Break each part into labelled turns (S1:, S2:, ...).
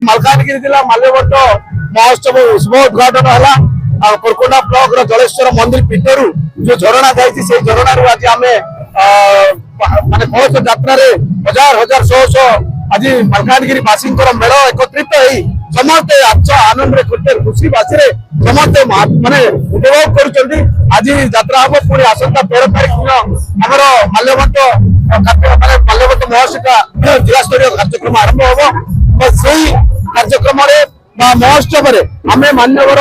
S1: मालकानगिरी जिला माल्यवंत महोत्सव शुभ उद्घाटन है। कोरकोंडा ब्लॉक जलेश्वर मंदिर पीठर जो झरणा जाइए से झरण आज आम माने कलश यात्रा हजार हजार शह शह आज मालकानगिरी बासी मेल एकत्रित हो समस्ते आनंद खुशी बासी समस्ते माने उपभोग कर आज यात्रा हम पुणी आसंता 13 तारीख दिन आमर माल्यवंत माल्यवंत महोत्सव जिला स्तरीय कार्यक्रम आरंभ हम से कार्यक्रम महोत्सव आम मान्यवर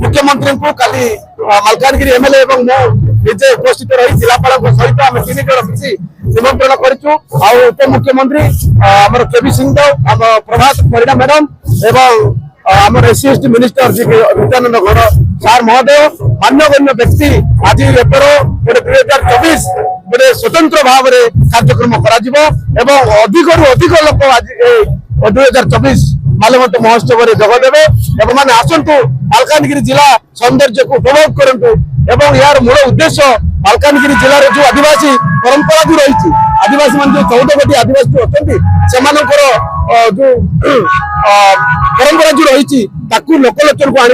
S1: मुख्यमंत्री को काली मलकानगिरी एमएलए निजे उपस्थित रही जिलापाल सहित आम 3 जन मिसी निमंत्रण करूँ। उप मुख्यमंत्री आम केबी सिंहदेव आम प्रभात परिणा मैडम एवं आम एससी एसटी मिनिस्टर जी नित्यानंद गौड़ सार महोदय मान्यगण्य व्यक्ति आज एपर गोटे 2024 गोटे स्वतंत्र भाव में कार्यक्रम कर अधिक लोक आज 2024 माल्यवंत महोत्सव जोगदेवे मैंने आसतु मालकानगिरी जिला सौंदर्य को उपभोग करूँ। यार मूल उद्देश्य मालकानगिरी जिले जो आदिवासी परंपरा भी रही आदिवासी मान जो 14 कोटी आदिवासी जो अच्छा जो परंपरा जो रही लोकलोचन को आने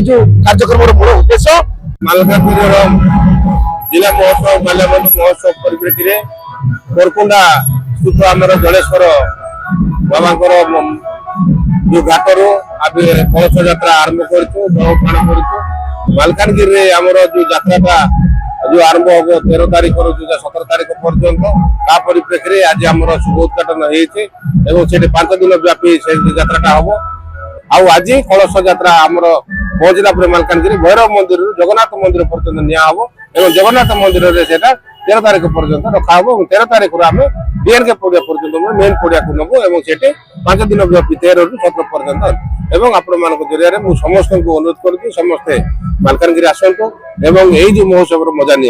S1: जो कार्यक्रम मूल उद्देश्य
S2: मालकानगिरी जिला महोत्सव माल्यवंत महोत्सव परिप्रेक्षी में कोरकुंडा स्थित आमर जलेश्वर बाबा जो घाटर कलश यात्रा आरंभ करूँ मालकानगिरी आमर जो यात्रा जो आरंभ हम 13 तारीख रू 17 तारीख पर्यटन परिप्रेक्षी आज आम शुभ उद्घाटन होती 5 दिन व्यापी यात्रा हम आज कलश यात्रा आमर पहुंचला मालकानगिरी भैरव मंदिर जगन्नाथ मंदिर पर्यटन नियाहब और जगन्नाथ मंदिर से 13 तारीख पर्यटन रखा 13 तारीख आम डीएनके पड़िया पर्यटन मेन पड़िया को नबू और 5 दिन व्यापी 13 रू 17 पर्यटन आपण मान जरिए समस्त को अनुरोध करुँ समस्ते मालकानगिरी आसतु एवं यही महोत्सव मजा नि।